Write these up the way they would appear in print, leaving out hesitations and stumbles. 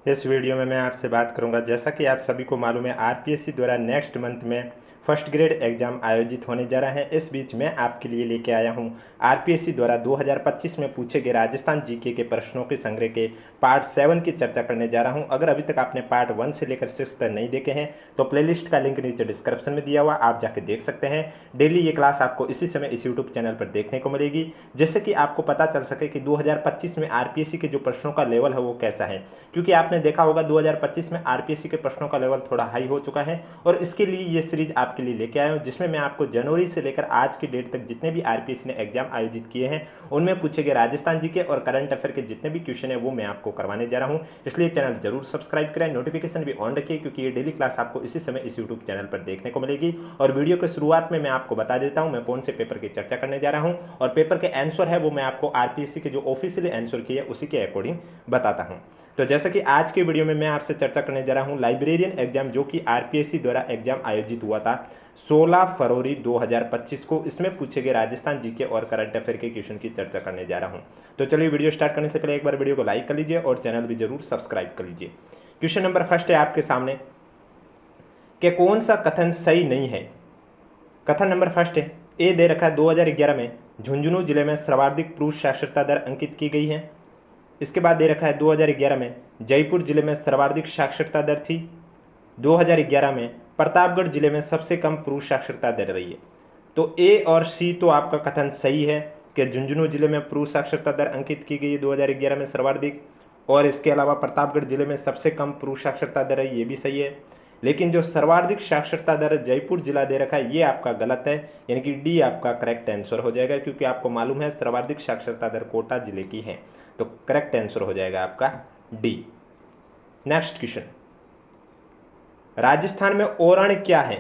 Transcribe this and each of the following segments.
इस वीडियो में मैं आपसे बात करूंगा, जैसा कि आप सभी को मालूम है आरपीएससी द्वारा नेक्स्ट मंथ में फर्स्ट ग्रेड एग्जाम आयोजित होने जा रहा है। इस बीच मैं आपके लिए लेके आया हूं आरपीएससी द्वारा 2025 में पूछे गए राजस्थान जीके के प्रश्नों के संग्रह के पार्ट 7 की चर्चा करने जा रहा हूं। अगर अभी तक आपने पार्ट 1 से लेकर 6 तक नहीं देखे हैं तो प्लेलिस्ट का लिंक नीचे डिस्क्रिप्शन में दिया हुआ, आप जाके देख सकते हैं। डेली ये क्लास आपको इसी समय इस यूट्यूब चैनल पर देखने को मिलेगी, जिससे कि आपको पता चल सके कि 2025 में आरपीएससी के जो प्रश्नों का लेवल है वो कैसा है। क्योंकि आपने देखा होगा 2025 में आरपीएससी के प्रश्नों का लेवल थोड़ा हाई हो चुका है, और इसके लिए ये सीरीज आपके लिए लेके आया हूँ, जिसमें मैं आपको जनवरी से लेकर आज की डेट तक जितने भी आरपीएससी ने एग्जाम आयोजित किए हैं उनमें पूछे गए राजस्थान जी के और करंट अफेयर के जितने भी क्वेश्चन है वो मैं आपको करवाने जा रहा हूँ। इसलिए चैनल जरूर सब्सक्राइब करें, नोटिफिकेशन भी ऑन रखिए, क्योंकि ये डेली क्लास आपको इसी समय इस यूट्यूब चैनल पर देखने को मिलेगी। और वीडियो के शुरुआत में मैं आपको बता देता हूँ मैं कौन से पेपर की चर्चा करने जा रहा हूँ, और पेपर के आंसर है वो मैं आपको आरपीएससी के जो ऑफिशियली आंसर किए उसी के अकॉर्डिंग बताता हूँ। तो जैसा कि आज के वीडियो में मैं आपसे चर्चा करने जा रहा हूं लाइब्रेरियन एग्जाम, जो कि आरपीएससी द्वारा एग्जाम आयोजित हुआ था 16 फरवरी 2025 को। इसमें पूछे गए राजस्थान जीके और करंट अफेयर के क्वेश्चन की चर्चा करने जा रहा हूं। तो चलिए वीडियो स्टार्ट करने से पहले एक बार वीडियो को लाइक कर लीजिए और चैनल भी जरूर सब्सक्राइब कर लीजिए। क्वेश्चन नंबर फर्स्ट है आपके सामने कि कौन सा कथन सही नहीं है। कथन नंबर फर्स्ट है, ए दे रखा है 2011 में झुंझुनू जिले में सर्वाधिक पुरुष साक्षरता दर अंकित की गई है। इसके बाद दे रखा है 2011 में जयपुर जिले में सर्वाधिक साक्षरता दर थी। 2011 में प्रतापगढ़ जिले में सबसे कम पुरुष साक्षरता दर रही है। तो ए और सी तो आपका कथन सही है कि झुंझुनू जिले में पुरुष साक्षरता दर अंकित की गई है 2011 में सर्वाधिक, और इसके अलावा प्रतापगढ़ जिले में सबसे कम पुरुष साक्षरता दर है, ये भी सही है। लेकिन जो सर्वाधिक साक्षरता दर जयपुर जिला दे रखा है ये आपका गलत है, यानी कि डी आपका करेक्ट आंसर हो जाएगा, क्योंकि आपको मालूम है सर्वाधिक साक्षरता दर कोटा जिले की है। तो करेक्ट आंसर हो जाएगा आपका डी। नेक्स्ट क्वेश्चन, राजस्थान में ओरण क्या है?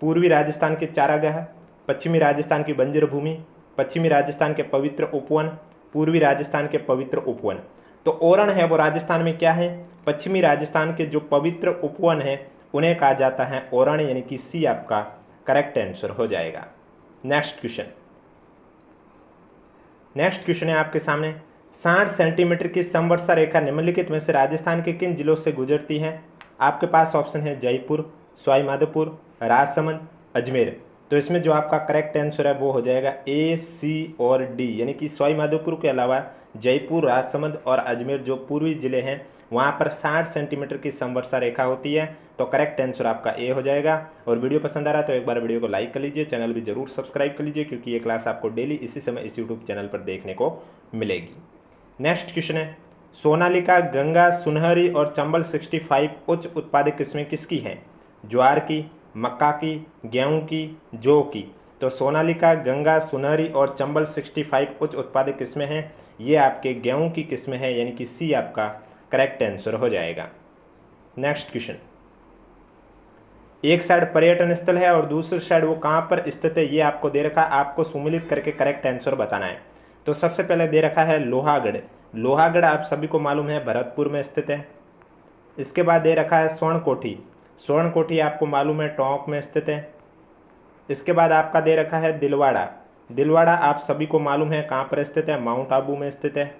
पूर्वी राजस्थान के चारागाह, पश्चिमी राजस्थान की बंजर भूमि, पश्चिमी राजस्थान के पवित्र उपवन, पूर्वी राजस्थान के पवित्र उपवन। तो ओरण है वो राजस्थान में क्या है? पश्चिमी राजस्थान के जो पवित्र उपवन है उन्हें कहा जाता है ओरण, यानी कि सी आपका करेक्ट आंसर हो जाएगा। नेक्स्ट क्वेश्चन है आपके सामने, 60 सेंटीमीटर की समवर्षा रेखा निम्नलिखित में से राजस्थान के किन जिलों से गुजरती है? आपके पास ऑप्शन है जयपुर, सवाईमाधोपुर, राजसमंद, अजमेर। तो इसमें जो आपका करेक्ट आंसर है वो हो जाएगा ए, सी और डी, यानी कि सवाईमाधोपुर के अलावा जयपुर, राजसमंद और अजमेर जो पूर्वी जिले हैं वहाँ पर 60 सेंटीमीटर की समवर्षा रेखा होती है। तो करेक्ट आंसर आपका ए हो जाएगा। और वीडियो पसंद आ रहा है तो एक बार वीडियो को लाइक कर लीजिए, चैनल भी जरूर सब्सक्राइब कर लीजिए, क्योंकि ये क्लास आपको डेली इसी समय इस यूट्यूब चैनल पर देखने को मिलेगी। नेक्स्ट क्वेश्चन है, सोनालिका, गंगा, सुनहरी और चंबल 65 उच्च उत्पादक किस्में किसकी हैं? ज्वार की, मक्का की, गेहूं की, जौ की। तो सोनालिका, गंगा, सुनहरी और चंबल 65 उच्च उत्पादक किस्में हैं, ये आपके गेहूं की किस्में हैं, यानी कि सी आपका करेक्ट आंसर हो जाएगा। नेक्स्ट क्वेश्चन, एक साइड पर्यटन स्थल है और दूसरी साइड वो कहाँ पर स्थित है ये आपको दे रखा है, आपको सुमिलित करके करेक्ट आंसर बताना है। तो सबसे पहले दे रखा है लोहागढ़। लोहागढ़ आप सभी को मालूम है भरतपुर में स्थित है। इसके बाद दे रखा है स्वर्णकोठी। स्वर्णकोठी आपको मालूम है टोंक में स्थित है। इसके बाद आपका दे रखा है दिलवाड़ा। दिलवाड़ा आप सभी को मालूम है कहाँ पर स्थित है, माउंट आबू में स्थित है।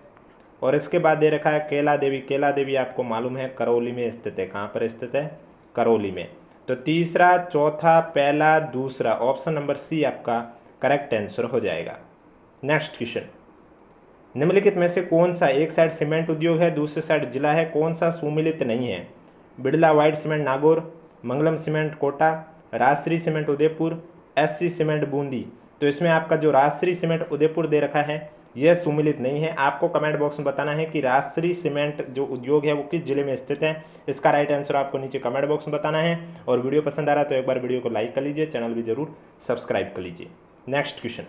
और इसके बाद दे रखा है कैला देवी। कैला देवी आपको मालूम है करौली में स्थित है। कहाँ पर स्थित है? करौली में। तो तीसरा, चौथा, पहला, दूसरा, ऑप्शन नंबर सी आपका करेक्ट आंसर हो जाएगा। नेक्स्ट क्वेश्चन, निम्नलिखित में से कौन सा एक साइड सीमेंट उद्योग है दूसरी साइड जिला है, कौन सा सुमिलित नहीं है? Birla white cement Nagaur, Mangalam cement Kota, Rajshree cement Udaipur, SC cement Bundi. तो इसमें आपका जो राजश्री सीमेंट उदयपुर दे रखा है यह सुमिलित नहीं है। आपको कमेंट बॉक्स में बताना है कि राजश्री सीमेंट जो उद्योग है वो किस जिले में स्थित है। इसका राइट आंसर आपको नीचे कमेंट बॉक्स में बताना है। और वीडियो पसंद आ रहा है तो एक बार वीडियो को लाइक कर लीजिए, चैनल भी जरूर सब्सक्राइब कर लीजिए। नेक्स्ट क्वेश्चन,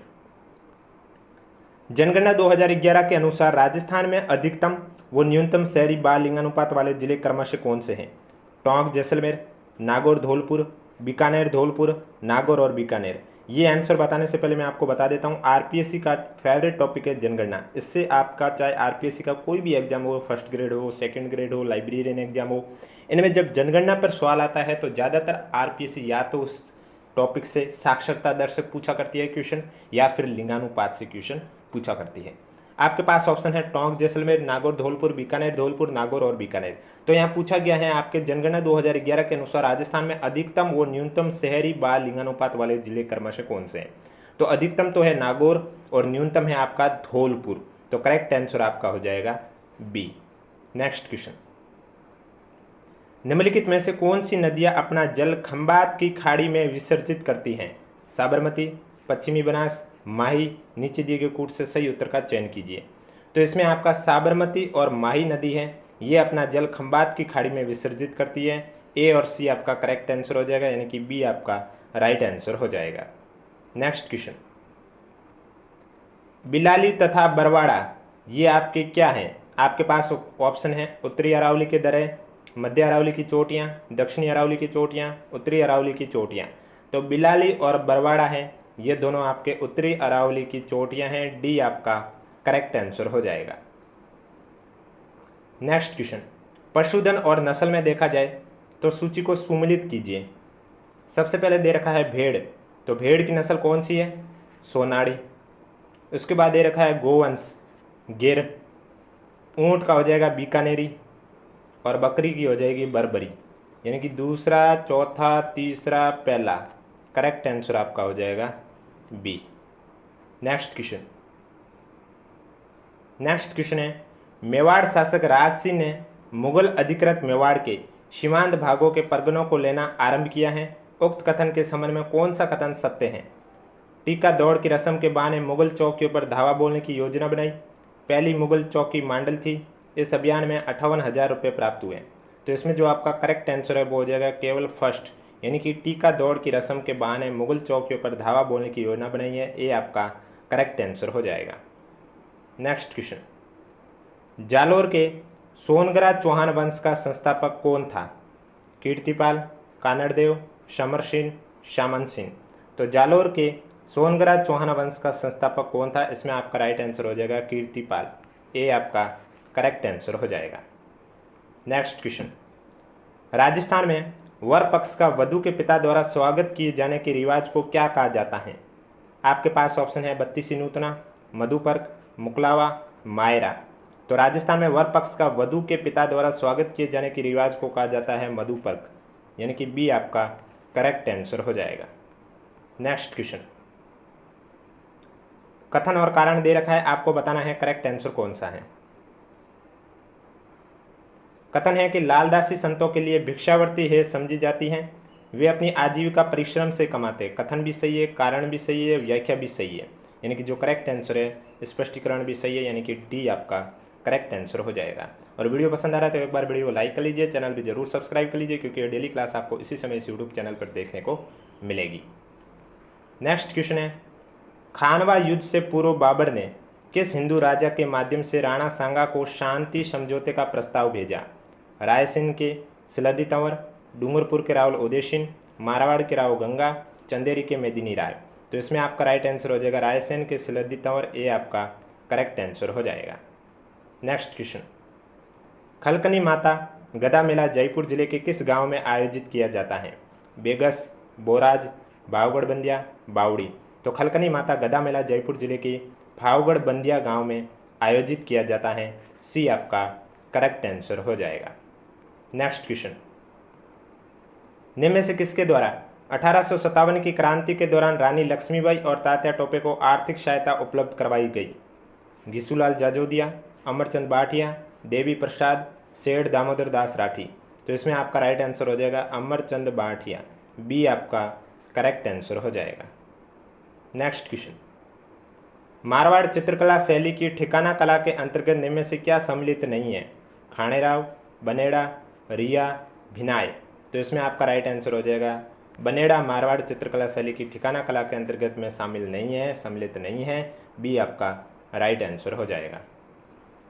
जनगणना 2011 के अनुसार राजस्थान में अधिकतम व न्यूनतम शहरी बाल लिंगानुपात वाले जिले क्रमशः कौन से हैं? टोंक जैसलमेर, नागौर धौलपुर, बीकानेर धौलपुर, नागौर और बीकानेर। ये आंसर बताने से पहले मैं आपको बता देता हूँ आरपीएससी का फेवरेट टॉपिक है जनगणना। इससे आपका चाहे आरपीएससी का कोई भी एग्जाम हो, फर्स्ट ग्रेड हो, सेकंड ग्रेड हो, लाइब्रेरियन एग्जाम हो, इनमें जब जनगणना पर सवाल आता है तो ज़्यादातर आरपीएससी या तो उस टॉपिक से साक्षरता दर से पूछा करती है क्वेश्चन, या फिर लिंगानुपात से क्वेश्चन पूछा करती है। आपके पास ऑप्शन है टोंक, जैसलमेर, नागौर, धौलपुर, बीकानेर, धौलपुर, नागौर और बीकानेर। तो यहाँ पूछा गया है आपके जनगणना 2011 के अनुसार राजस्थान में अधिकतम व न्यूनतम शहरी बाल लिंगानुपात वाले जिले क्रमशः कौन से हैं। तो अधिकतम तो है नागौर और न्यूनतम है आपका धौलपुर। तो करेक्ट आंसर आपका हो जाएगा बी। नेक्स्ट क्वेश्चन, निम्नलिखित में से कौन सी नदियां अपना जल खंबात की खाड़ी में विसर्जित करती हैं। साबरमती, पश्चिमी बनास, माही, नीचे दिए गए कूट से सही उत्तर का चयन कीजिए। तो इसमें आपका साबरमती और माही नदी है, ये अपना जल खंबात की खाड़ी में विसर्जित करती है। ए और सी आपका करेक्ट आंसर हो जाएगा, यानी कि बी आपका राइट आंसर हो जाएगा। नेक्स्ट क्वेश्चन, बिलाली तथा बरवाड़ा ये आपके क्या हैं। आपके पास ऑप्शन है उत्तरी अरावली के दर्रे, मध्य अरावली की चोटियाँ, दक्षिणी अरावली की चोटियाँ, उत्तरी अरावली की चोटियाँ। तो बिलाली और बरवाड़ा हैं, ये दोनों आपके उत्तरी अरावली की चोटियाँ हैं। डी आपका करेक्ट आंसर हो जाएगा। नेक्स्ट क्वेश्चन, पशुधन और नस्ल में देखा जाए तो सूची को सुमेलित कीजिए। सबसे पहले दे रखा है भेड़, तो भेड़ की नस्ल कौन सी है, सोनाड़ी। उसके बाद दे रखा है गोवंश, गिर। ऊंट का हो जाएगा बीकानेरी और बकरी की हो जाएगी बर्बरी, यानी कि दूसरा, चौथा, तीसरा, पहला। करेक्ट आंसर आपका हो जाएगा बी। नेक्स्ट क्वेश्चन, है मेवाड़ शासक राज सिंह ने मुगल अधिकृत मेवाड़ के सीमांत भागों के परगनों को लेना आरंभ किया है। उक्त कथन के संबंध में कौन सा कथन सत्य है। टीका दौड़ की रस्म के बहाने मुगल चौकियों पर धावा बोलने की योजना बनाई। पहली मुगल चौकी मांडल थी। इस अभियान में 58,000 रुपये प्राप्त हुए। तो इसमें जो आपका करेक्ट आंसर है वो हो जाएगा केवल फर्स्ट, यानी कि टीका दौड़ की रस्म के बहाने मुगल चौकियों पर धावा बोलने की योजना बनाई है। ये आपका करेक्ट आंसर हो जाएगा। नेक्स्ट क्वेश्चन, जालोर के सोनगरा चौहान वंश का संस्थापक कौन था। कीर्तिपाल, कानड़देव, समर सिंह, शामन सिंह। तो जालोर के सोनगरा चौहान वंश का संस्थापक कौन था, इसमें आपका राइट आंसर हो जाएगा कीर्तिपाल। ए आपका करेक्ट आंसर हो जाएगा। नेक्स्ट क्वेश्चन, राजस्थान में वर पक्ष का वधु के पिता द्वारा स्वागत किए जाने के रिवाज को क्या कहा जाता है। आपके पास ऑप्शन है बत्तीसी नूतना, मधुपर्क, मुकलावा, मायरा। तो राजस्थान में वर पक्ष का वधु के पिता द्वारा स्वागत किए जाने के रिवाज को कहा जाता है मधुपर्क, यानी कि बी आपका करेक्ट आंसर हो जाएगा। नेक्स्ट क्वेश्चन, कथन और कारण दे रखा है, आपको बताना है करेक्ट आंसर कौन सा है। कथन है कि लालदासी संतों के लिए भिक्षावर्ती है समझी जाती हैं, वे अपनी आजीविका परिश्रम से कमाते। कथन भी सही है, कारण भी सही है, व्याख्या भी सही है, यानी कि जो करेक्ट आंसर है स्पष्टीकरण भी सही है, यानी कि डी आपका करेक्ट आंसर हो जाएगा। और वीडियो पसंद आ रहा है तो एक बार वीडियो को लाइक कर लीजिए, चैनल भी जरूर सब्सक्राइब कर लीजिए, क्योंकि डेली क्लास आपको इसी समय इस यूट्यूब चैनल पर देखने को मिलेगी। नेक्स्ट क्वेश्चन है, खानवा युद्ध से पूर्व बाबर ने किस हिंदू राजा के माध्यम से राणा सांगा को शांति समझौते का प्रस्ताव भेजा। रायसेन के सिलदी तंवर, डूंगरपुर के रावल उदयसिंह, मारवाड़ के राव गंगा, चंदेरी के मेदिनी राय। तो इसमें आपका राइट आंसर हो जाएगा रायसेन के सिलदी तंवर। ए आपका करेक्ट आंसर हो जाएगा। नेक्स्ट क्वेश्चन, खलकनी माता गदा मेला जयपुर जिले के किस गांव में आयोजित किया जाता है। बेगस, बोराज, भावगढ़ बंदिया, बावड़ी। तो खलकनी माता गदा मेला जयपुर जिले के भावगढ़ बंदिया गांव में आयोजित किया जाता है। सी आपका करेक्ट आंसर हो जाएगा। नेक्स्ट क्वेश्चन, निम्न में से किसके द्वारा 1857 की क्रांति के दौरान रानी लक्ष्मीबाई और तात्या टोपे को आर्थिक सहायता उपलब्ध करवाई गई। घिसूलाल जाजोदिया, अमरचंद बाठिया, देवी प्रसाद, सेठ दामोदर दास राठी। तो इसमें आपका राइट आंसर हो जाएगा अमरचंद बाठिया। बी आपका करेक्ट आंसर हो जाएगा। नेक्स्ट क्वेश्चन, मारवाड़ चित्रकला शैली की ठिकाना कला के अंतर्गत निम्न में से क्या सम्मिलित नहीं है। खानेराव, बनेड़ा, रिया, भिनाय। तो इसमें आपका राइट आंसर हो जाएगा बनेड़ा मारवाड़ चित्रकला शैली की ठिकाना कला के अंतर्गत में शामिल नहीं है, सम्मिलित नहीं है। बी आपका राइट आंसर हो जाएगा।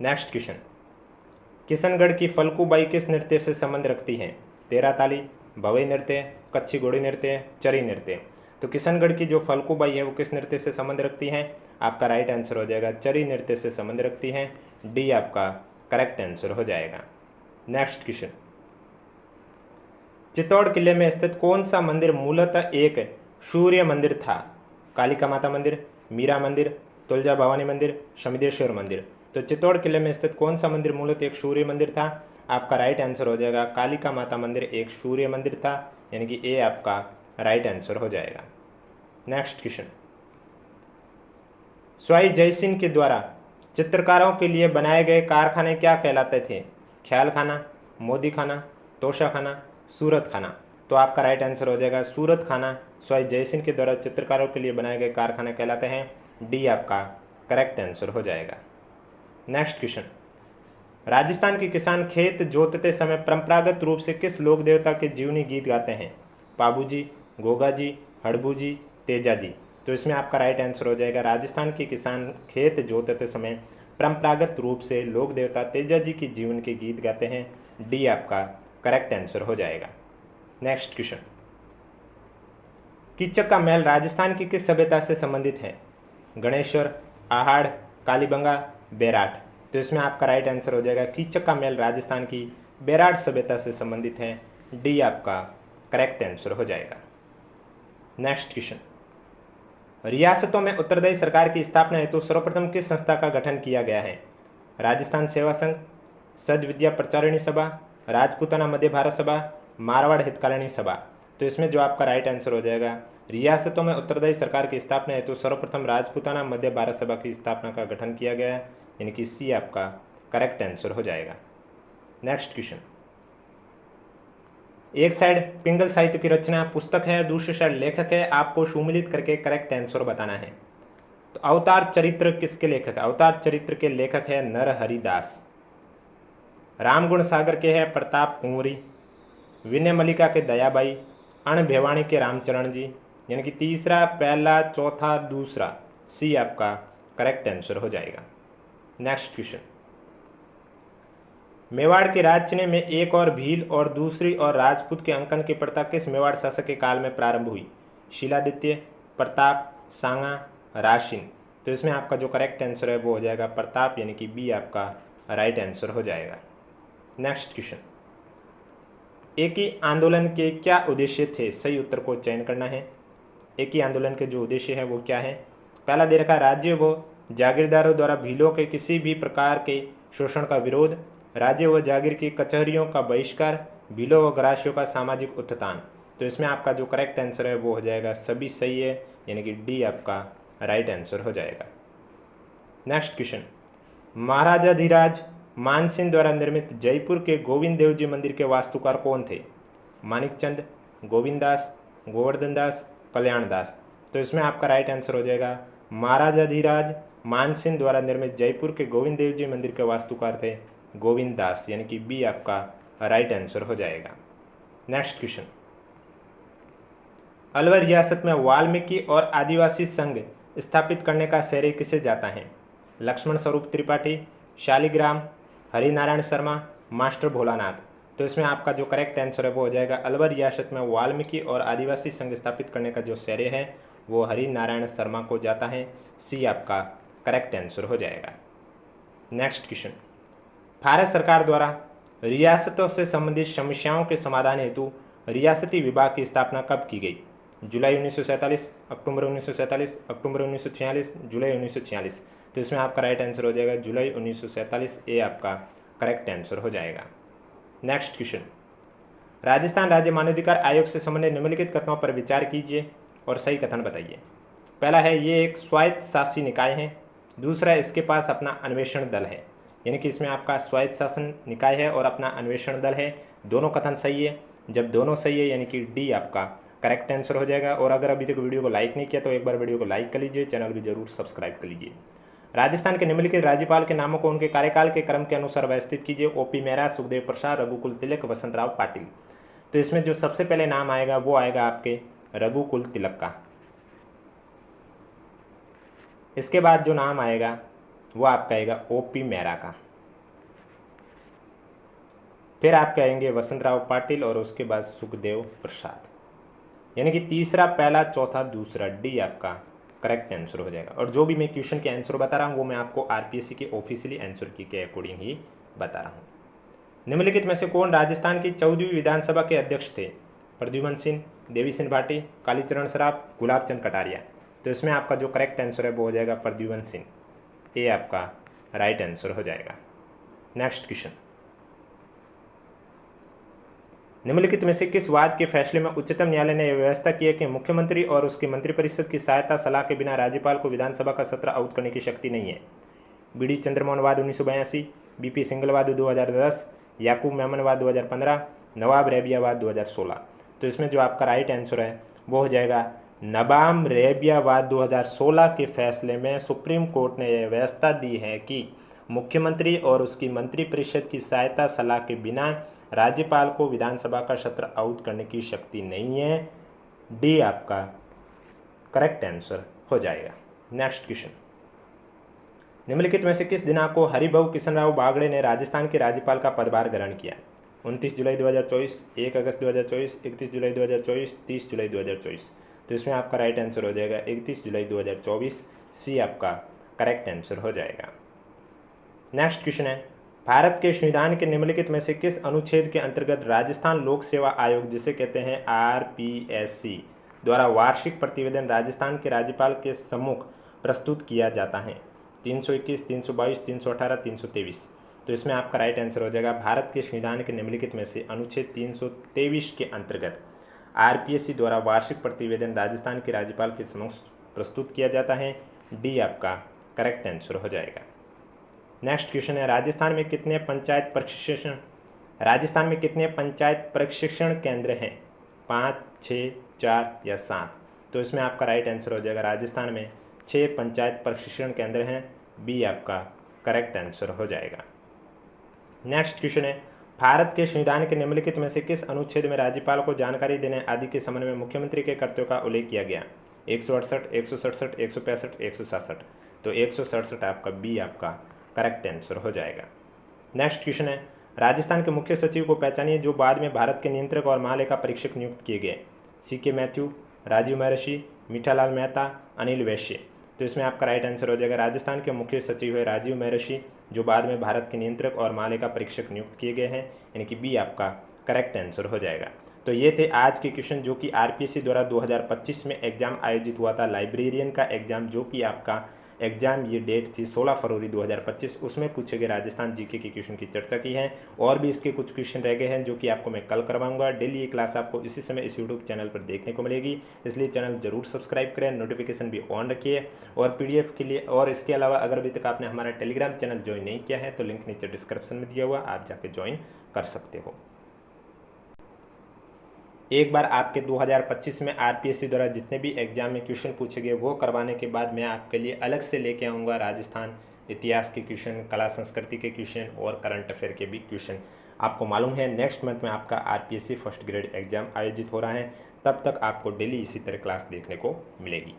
नेक्स्ट क्वेश्चन, किशनगढ़ की फल्गुबाई किस नृत्य से संबंध रखती हैं। तेरा ताली, भवई नृत्य, कच्छी घोड़ी नृत्य, चरी नृत्य। तो किशनगढ़ की जो फल्गुबाई है वो किस नृत्य से संबंध रखती हैं। आपका राइट आंसर हो जाएगा चरी नृत्य से संबंध रखती हैं। डी आपका करेक्ट आंसर हो जाएगा। नेक्स्ट क्वेश्चन, चित्तौड़ किले में स्थित कौन सा मंदिर मूलतः एक सूर्य मंदिर था। कालिका माता मंदिर, मीरा मंदिर, तुलजा भवानी मंदिर, शमिदेश्वर मंदिर। तो चित्तौड़ किले में स्थित कौन सा मंदिर मूलतः एक सूर्य मंदिर था? आपका राइट आंसर हो जाएगा कालिका माता मंदिर एक सूर्य मंदिर था, यानी कि ए आपका राइट आंसर हो जाएगा। नेक्स्ट क्वेश्चन, स्वाई जय सिंह के द्वारा चित्रकारों के लिए बनाए गए कारखाने क्या कहलाते थे? ख्याल खाना, मोदी खाना, तोशा खाना, सूरत खाना। तो आपका राइट आंसर हो जाएगा सूरत खाना स्वाई जय सिंह के द्वारा चित्रकारों के लिए बनाए गए कारखाने कहलाते हैं। डी आपका करेक्ट आंसर हो जाएगा। नेक्स्ट क्वेश्चन, राजस्थान के किसान खेत जोतते समय परंपरागत रूप से किस लोक देवता के जीवनी गीत गाते हैं? पाबू जी, गोगा जी, हड़बू जी, तेजा जी। तो इसमें आपका राइट आंसर हो जाएगा राजस्थान के किसान खेत जोतते समय परंपरागत रूप से लोक देवता तेजा जी के जीवन के गीत गाते हैं। डी आपका करेक्ट आंसर हो जाएगा। नेक्स्ट क्वेश्चन, कीचक का महल राजस्थान की किस सभ्यता से संबंधित है? गणेश्वर, आहाड़, कालीबंगा, बेराट। तो इसमें आपका राइट आंसर हो जाएगा कीचक का महल राजस्थान की बेराट सभ्यता से संबंधित है। डी आपका करेक्ट आंसर हो जाएगा। नेक्स्ट क्वेश्चन, रियासतों में उत्तरदायी सरकार की स्थापना हेतु सर्वप्रथम किस संस्था का गठन किया गया है? राजस्थान सेवा संघ, सद विद्या प्रचारिणी सभा, राजपूताना मध्य भारत सभा, मारवाड़ हितकारिणी सभा। तो इसमें जो आपका राइट आंसर हो जाएगा रियासतों में उत्तरदायी सरकार की स्थापना हेतु सर्वप्रथम राजपूताना मध्य भारत सभा की स्थापना का गठन किया गया है, यानी कि सी आपका करेक्ट आंसर हो जाएगा। नेक्स्ट क्वेश्चन, एक साइड पिंगल साहित्य की रचना पुस्तक है, दूसरी साइड लेखक है, आपको सुमिलित करके करेक्ट आंसर बताना है। तो अवतार चरित्र किसके लेखक है? अवतार चरित्र के लेखक है नरहरि दास। रामगुण सागर के है प्रताप कुंवरी, विनय मल्लिका के दयाबाई, अण भेवाणी के रामचरण जी, यानी कि तीसरा, पहला, चौथा, दूसरा। सी आपका करेक्ट आंसर हो जाएगा। नेक्स्ट क्वेश्चन, मेवाड़ के राज्य में एक और भील और दूसरी और राजपूत के अंकन की प्रथा किस मेवाड़ शासक के काल में प्रारंभ हुई? शिलादित्य, प्रताप, सांगा, राशिन। तो इसमें आपका जो करेक्ट आंसर है वो हो जाएगा प्रताप, यानी कि बी आपका राइट आंसर हो जाएगा। नेक्स्ट क्वेश्चन, एक ही आंदोलन के क्या उद्देश्य थे? सही उत्तर को चयन करना है। एक ही आंदोलन के जो उद्देश्य है वो क्या है? पहला दे रखा राज्य व जागीरदारों द्वारा भीलों के किसी भी प्रकार के शोषण का विरोध, राज्य व जागीर की कचहरियों का बहिष्कार, भीलों व ग्रासियों का सामाजिक उत्थान। तो इसमें आपका जो करेक्ट आंसर है वो हो जाएगा सभी सही है, यानी कि डी आपका राइट आंसर हो जाएगा। नेक्स्ट क्वेश्चन, महाराजाधिराज मानसिंह द्वारा निर्मित जयपुर के गोविंद देव जी मंदिर के वास्तुकार कौन थे? मानिकचंद, गोविंद दास, गोवर्धन दास, कल्याण दास। तो इसमें आपका राइट आंसर हो जाएगा महाराजाधिराज मानसिंह द्वारा निर्मित जयपुर के गोविंद देव जी मंदिर के वास्तुकार थे गोविंद दास, यानी कि बी आपका राइट आंसर हो जाएगा। नेक्स्ट क्वेश्चन, अलवर रियासत में वाल्मीकि और आदिवासी संघ स्थापित करने का श्रेय किसे जाता है? लक्ष्मण स्वरूप त्रिपाठी, शालिग्राम, हरिनारायण शर्मा, मास्टर भोलानाथ। तो इसमें आपका जो करेक्ट आंसर है वो हो जाएगा अलवर रियासत में वाल्मीकि और आदिवासी संघ स्थापित करने का जो श्रेय है वो हरिनारायण शर्मा को जाता है। सी आपका करेक्ट आंसर हो जाएगा। नेक्स्ट क्वेश्चन, भारत सरकार द्वारा रियासतों से संबंधित समस्याओं के समाधान हेतु रियासती विभाग की स्थापना कब की गई? जुलाई 1947, अक्टूबर 1947, अक्टूबर 1946, जुलाई 1946। तो इसमें आपका राइट आंसर हो जाएगा जुलाई 1947, ए आपका करेक्ट आंसर हो जाएगा। नेक्स्ट क्वेश्चन, राजस्थान राज्य मानवाधिकार आयोग से संबंधित निम्नलिखित कथनों पर विचार कीजिए और सही कथन बताइए। पहला है ये एक स्वायत्त शासी निकाय है, दूसरा इसके पास अपना अन्वेषण दल है, यानी कि इसमें आपका स्वायत्त शासन निकाय है और अपना अन्वेषण दल है। दोनों कथन सही है। जब दोनों सही है यानी कि डी आपका करेक्ट आंसर हो जाएगा। और अगर अभी तक वीडियो को लाइक नहीं किया तो एक बार वीडियो को लाइक कर लीजिए, चैनल भी जरूर सब्सक्राइब कर लीजिए। राजस्थान के निम्नलिखित राज्यपाल के नामों को उनके कार्यकाल के क्रम के अनुसार व्यवस्थित कीजिए। ओपी मेहरा, सुखदेव प्रसाद, रघुकुल तिलक, वसंतराव पाटिल। तो इसमें जो सबसे पहले नाम आएगा वो आएगा आपके रघुकुल तिलक का। इसके बाद जो नाम आएगा वो आपका आएगा ओपी मेहरा का, फिर आप कहेंगे वसंतराव पाटिल और उसके बाद सुखदेव प्रसाद, यानी कि तीसरा, पहला, चौथा, दूसरा। डी आपका करेक्ट आंसर हो जाएगा। और जो भी मैं क्वेश्चन के आंसर बता रहा हूँ वो मैं आपको आरपीएससी के ऑफिशियली आंसर की के अकॉर्डिंग ही बता रहा हूँ। निम्नलिखित में से कौन राजस्थान की 14वीं विधानसभा के अध्यक्ष थे? प्रद्युमन सिंह, देवी सिंह भाटी, कालीचरण सराफ, गुलाब चंद कटारिया। तो तो इसमें आपका जो करेक्ट आंसर है वो हो जाएगा प्रद्युमन सिंह, ये आपका राइट आंसर हो जाएगा। नेक्स्ट क्वेश्चन, निम्नलिखित में से किस वाद के फैसले में उच्चतम न्यायालय ने यह व्यवस्था की है कि मुख्यमंत्री और उसकी मंत्रिपरिषद की सहायता सलाह के बिना राज्यपाल को विधानसभा का सत्र आउट करने की शक्ति नहीं है? बीडी चंद्रमोहन वाद 1982, बीपी सिंघल वाद 2010, याकूब मेमन वाद 2015, नवाब रेबिया वाद 2016। तो इसमें जो आपका राइट आंसर है वो हो जाएगा नवाब रेबिया वाद 2016 के फैसले में सुप्रीम कोर्ट ने यह व्यवस्था दी है कि मुख्यमंत्री और उसकी मंत्रिपरिषद की सहायता सलाह के बिना राज्यपाल को विधानसभा का सत्र आउट करने की शक्ति नहीं है। डी आपका करेक्ट आंसर हो जाएगा। नेक्स्ट क्वेश्चन, निम्नलिखित में से किस दिनांक को हरिभाऊ किशनराव बागड़े ने राजस्थान के राज्यपाल का पदभार ग्रहण किया? 29 जुलाई 2024, 1 अगस्त 2024, 31 जुलाई 2024, 30 जुलाई 2024। तो इसमें आपका राइट आंसर हो जाएगा 31 जुलाई 2024, सी आपका करेक्ट आंसर हो जाएगा। नेक्स्ट क्वेश्चन है, भारत के संविधान के निम्नलिखित में से किस अनुच्छेद के अंतर्गत राजस्थान लोक सेवा आयोग, जिसे कहते हैं RPSC, द्वारा वार्षिक प्रतिवेदन राजस्थान के राज्यपाल के सम्मुख प्रस्तुत किया जाता है? 321, 322, 318, 323। तो इसमें आपका राइट आंसर हो जाएगा भारत के संविधान के निम्नलिखित में से अनुच्छेद 323 के अंतर्गत RPSC द्वारा वार्षिक प्रतिवेदन राजस्थान के राज्यपाल के समक्ष प्रस्तुत किया जाता है। डी आपका करेक्ट आंसर हो जाएगा। नेक्स्ट क्वेश्चन है, राजस्थान में कितने पंचायत प्रशिक्षण केंद्र हैं? 5, 6, 4 या 7? तो इसमें आपका राइट आंसर हो जाएगा राजस्थान में 6 पंचायत प्रशिक्षण केंद्र हैं। बी आपका करेक्ट आंसर हो जाएगा। नेक्स्ट क्वेश्चन है, भारत के संविधान के निम्नलिखित में से किस अनुच्छेद में राज्यपाल को जानकारी देने आदि के संबंध में मुख्यमंत्री के कर्तव्यों का उल्लेख किया गया? 168, 167, 165, 167। तो 167 आपका बी आपका करेक्ट आंसर हो जाएगा। नेक्स्ट क्वेश्चन है, राजस्थान के मुख्य सचिव को पहचानिए जो बाद में भारत के नियंत्रक और महालेखा परीक्षक नियुक्त किए गए? CK मैथ्यू, राजीव महर्षि, मीठालाल मेहता, अनिल वैश्य। तो इसमें आपका राइट आंसर हो जाएगा राजस्थान के मुख्य सचिव है राजीव महर्षि, जो बाद में भारत के नियंत्रक और महालेखा परीक्षक नियुक्त किए गए हैं, यानी कि बी आपका करेक्ट आंसर हो जाएगा। तो ये थे आज के क्वेश्चन जो कि RPSC द्वारा 2025 में एग्जाम आयोजित हुआ था, लाइब्रेरियन का एग्जाम, जो कि आपका एग्जाम ये डेट थी 16 फरवरी 2025। उसमें पूछे गए राजस्थान जीके के क्वेश्चन की चर्चा की है, और भी इसके कुछ क्वेश्चन रह गए हैं जो कि आपको मैं कल करवाऊंगा। डेली ये क्लास आपको इसी समय इस यूट्यूब चैनल पर देखने को मिलेगी, इसलिए चैनल जरूर सब्सक्राइब करें, नोटिफिकेशन भी ऑन रखिए। और PDF के लिए, और इसके अलावा अगर अभी तक आपने हमारा टेलीग्राम चैनल ज्वाइन नहीं किया है तो लिंक नीचे डिस्क्रिप्शन में दिया हुआ, आप जाके ज्वाइन कर सकते हो। एक बार आपके 2025 में RPSC द्वारा जितने भी एग्जाम में क्वेश्चन पूछे गए वो करवाने के बाद मैं आपके लिए अलग से लेके आऊँगा राजस्थान इतिहास के क्वेश्चन, कला संस्कृति के क्वेश्चन और करंट अफेयर के भी क्वेश्चन। आपको मालूम है नेक्स्ट मंथ में आपका RPSC फर्स्ट ग्रेड एग्जाम आयोजित हो रहा है, तब तक आपको डेली इसी तरह क्लास देखने को मिलेगी।